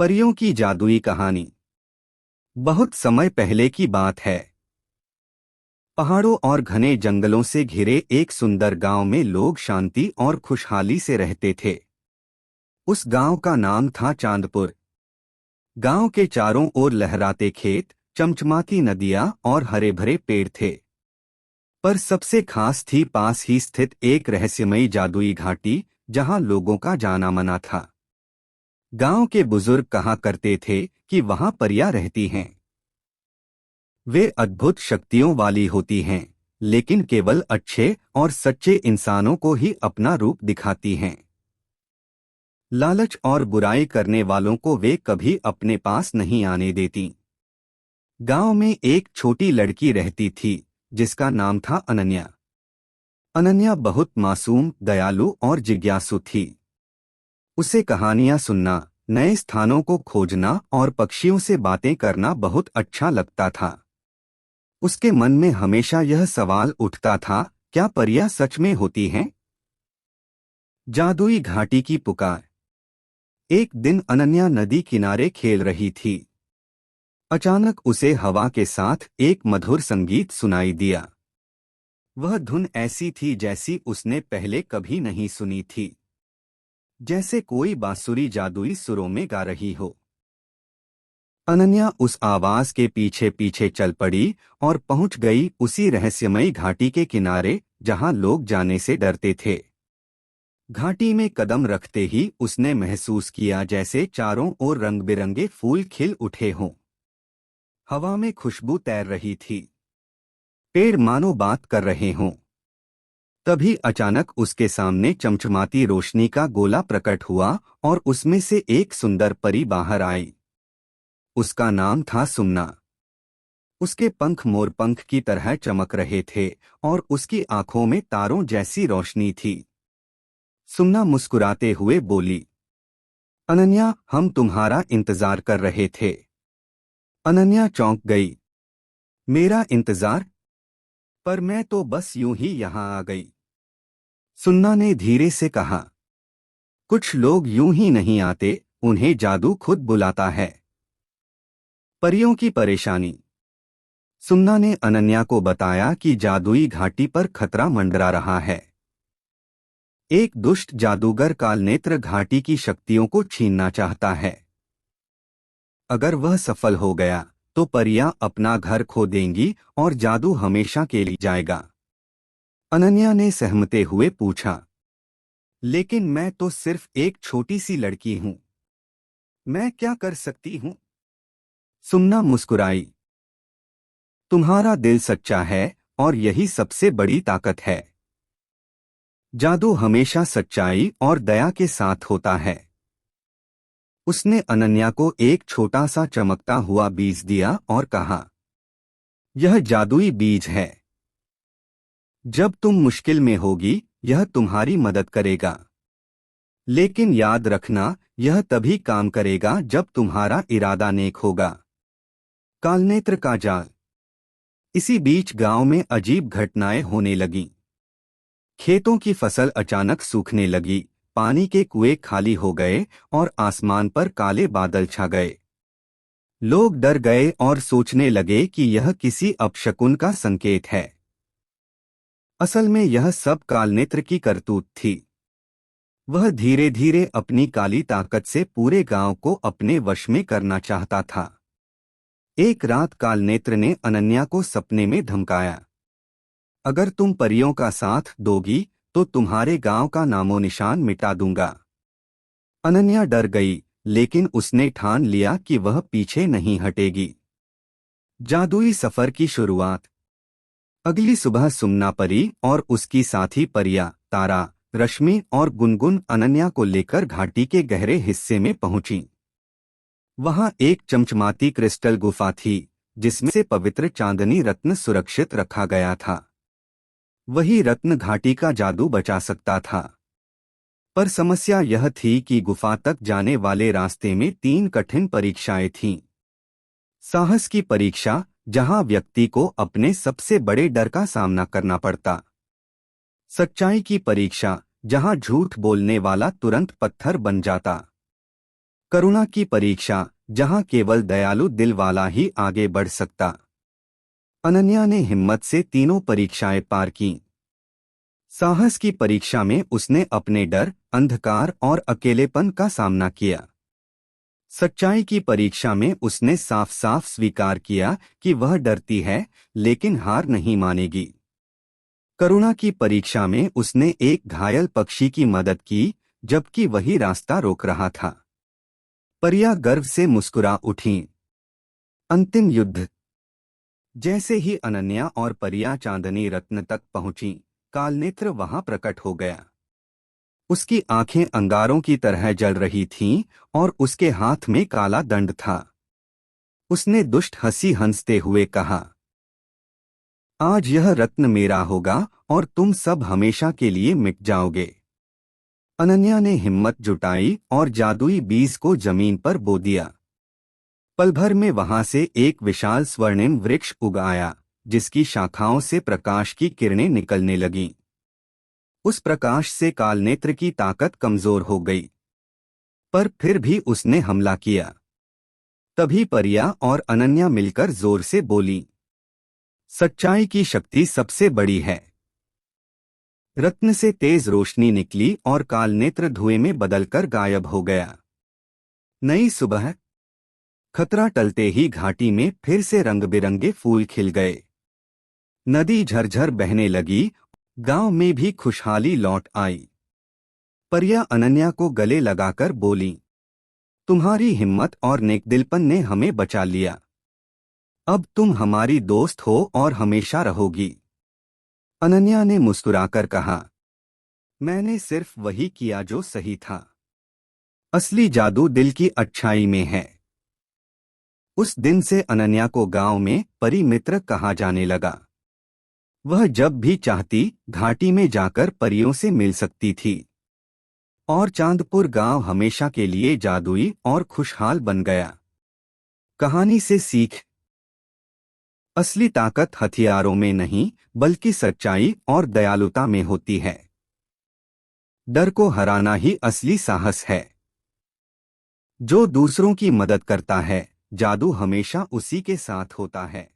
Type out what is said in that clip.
परियों की जादुई कहानी। बहुत समय पहले की बात है। पहाड़ों और घने जंगलों से घिरे एक सुंदर गांव में लोग शांति और खुशहाली से रहते थे। उस गांव का नाम था चांदपुर। गांव के चारों ओर लहराते खेत, चमचमाती नदियां और हरे भरे पेड़ थे। पर सबसे खास थी पास ही स्थित एक रहस्यमयी जादुई घाटी, जहां लोगों का जाना माना था। गांव के बुजुर्ग कहा करते थे कि वहां परियां रहती हैं। वे अद्भुत शक्तियों वाली होती हैं, लेकिन केवल अच्छे और सच्चे इंसानों को ही अपना रूप दिखाती हैं। लालच और बुराई करने वालों को वे कभी अपने पास नहीं आने देती। गांव में एक छोटी लड़की रहती थी, जिसका नाम था अनन्या। अनन्या बहुत मासूम, दयालु और जिज्ञासु थी। उसे कहानियां सुनना, नए स्थानों को खोजना और पक्षियों से बातें करना बहुत अच्छा लगता था। उसके मन में हमेशा यह सवाल उठता था, क्या परियां सच में होती हैं? जादुई घाटी की पुकार। एक दिन अनन्या नदी किनारे खेल रही थी। अचानक उसे हवा के साथ एक मधुर संगीत सुनाई दिया। वह धुन ऐसी थी जैसी उसने पहले कभी नहीं सुनी थी, जैसे कोई बांसुरी जादुई सुरों में गा रही हो। अनन्या उस आवाज के पीछे पीछे चल पड़ी और पहुंच गई उसी रहस्यमयी घाटी के किनारे, जहां लोग जाने से डरते थे। घाटी में कदम रखते ही उसने महसूस किया जैसे चारों ओर रंग बिरंगे फूल खिल उठे हों। हवा में खुशबू तैर रही थी, पेड़ मानो बात कर रहे हों। तभी अचानक उसके सामने चमचमाती रोशनी का गोला प्रकट हुआ और उसमें से एक सुंदर परी बाहर आई। उसका नाम था सुमना। उसके पंख मोरपंख की तरह चमक रहे थे और उसकी आंखों में तारों जैसी रोशनी थी। सुमना मुस्कुराते हुए बोली, अनन्या, हम तुम्हारा इंतजार कर रहे थे। अनन्या चौंक गई। मेरा इंतजार? पर मैं तो बस यूं ही यहां आ गई। सुमना ने धीरे से कहा, कुछ लोग यूं ही नहीं आते, उन्हें जादू खुद बुलाता है। परियों की परेशानी। सुमना ने अनन्या को बताया कि जादुई घाटी पर खतरा मंडरा रहा है। एक दुष्ट जादूगर कालनेत्र घाटी की शक्तियों को छीनना चाहता है। अगर वह सफल हो गया तो परियां अपना घर खो देंगी और जादू हमेशा के लिए जाएगा। अनन्या ने सहमते हुए पूछा, लेकिन मैं तो सिर्फ एक छोटी सी लड़की हूं, मैं क्या कर सकती हूं? सुमना मुस्कुराई, तुम्हारा दिल सच्चा है और यही सबसे बड़ी ताकत है। जादू हमेशा सच्चाई और दया के साथ होता है। उसने अनन्या को एक छोटा सा चमकता हुआ बीज दिया और कहा, यह जादुई बीज है। जब तुम मुश्किल में होगी, यह तुम्हारी मदद करेगा। लेकिन याद रखना, यह तभी काम करेगा जब तुम्हारा इरादा नेक होगा। कालनेत्र का जाल। इसी बीच गांव में अजीब घटनाएं होने लगीं। खेतों की फसल अचानक सूखने लगी, पानी के कुएं खाली हो गए और आसमान पर काले बादल छा गए। लोग डर गए और सोचने लगे कि यह किसी अपशकुन का संकेत है। असल में यह सब कालनेत्र की करतूत थी। वह धीरे धीरे अपनी काली ताकत से पूरे गांव को अपने वश में करना चाहता था। एक रात कालनेत्र ने अनन्या को सपने में धमकाया, अगर तुम परियों का साथ दोगी तो तुम्हारे गांव का नामो निशान मिटा दूंगा। अनन्या डर गई, लेकिन उसने ठान लिया कि वह पीछे नहीं हटेगी। जादुई सफर की शुरुआत। अगली सुबह सुमना परी और उसकी साथी परियां तारा, रश्मि और गुनगुन अनन्या को लेकर घाटी के गहरे हिस्से में पहुंची। वहां एक चमचमाती क्रिस्टल गुफा थी, जिसमें से पवित्र चांदनी रत्न सुरक्षित रखा गया था। वही रत्न घाटी का जादू बचा सकता था। पर समस्या यह थी कि गुफा तक जाने वाले रास्ते में 3 कठिन परीक्षाएं थीं। साहस की परीक्षा, जहां व्यक्ति को अपने सबसे बड़े डर का सामना करना पड़ता। सच्चाई की परीक्षा, जहां झूठ बोलने वाला तुरंत पत्थर बन जाता। करुणा की परीक्षा, जहां केवल दयालु दिल वाला ही आगे बढ़ सकता। अनन्या ने हिम्मत से तीनों परीक्षाएं पार की। साहस की परीक्षा में उसने अपने डर, अंधकार और अकेलेपन का सामना किया। सच्चाई की परीक्षा में उसने साफ साफ स्वीकार किया कि वह डरती है, लेकिन हार नहीं मानेगी। करुणा की परीक्षा में उसने एक घायल पक्षी की मदद की, जबकि वही रास्ता रोक रहा था। परिया गर्व से मुस्कुरा उठी। अंतिम युद्ध। जैसे ही अनन्या और परिया चांदनी रत्न तक पहुंची, कालनेत्र वहां प्रकट हो गया। उसकी आंखें अंगारों की तरह जल रही थीं और उसके हाथ में काला दंड था। उसने दुष्ट हंसी हंसते हुए कहा, आज यह रत्न मेरा होगा और तुम सब हमेशा के लिए मिट जाओगे। अनन्या ने हिम्मत जुटाई और जादुई बीज को जमीन पर बो दिया। पल भर में वहां से एक विशाल स्वर्णिम वृक्ष उग आया, जिसकी शाखाओं से प्रकाश की किरणें निकलने लगीं। उस प्रकाश से कालनेत्र की ताकत कमजोर हो गई, पर फिर भी उसने हमला किया। तभी परिया और अनन्या मिलकर जोर से बोली, सच्चाई की शक्ति सबसे बड़ी है। रत्न से तेज रोशनी निकली और कालनेत्र धुएं में बदलकर गायब हो गया। नई सुबह। खतरा टलते ही घाटी में फिर से रंग बिरंगे फूल खिल गए। नदी झरझर बहने लगी, गांव में भी खुशहाली लौट आई। परिया अनन्या को गले लगाकर बोली, तुम्हारी हिम्मत और नेकदिलपन ने हमें बचा लिया। अब तुम हमारी दोस्त हो और हमेशा रहोगी। अनन्या ने मुस्कुराकर कहा, मैंने सिर्फ वही किया जो सही था। असली जादू दिल की अच्छाई में है। उस दिन से अनन्या को गांव में परी मित्र कहा जाने लगा। वह जब भी चाहती घाटी में जाकर परियों से मिल सकती थी। और चांदपुर गांव हमेशा के लिए जादुई और खुशहाल बन गया। कहानी से सीख। असली ताकत हथियारों में नहीं, बल्कि सच्चाई और दयालुता में होती है। डर को हराना ही असली साहस है। जो दूसरों की मदद करता है, जादू हमेशा उसी के साथ होता है।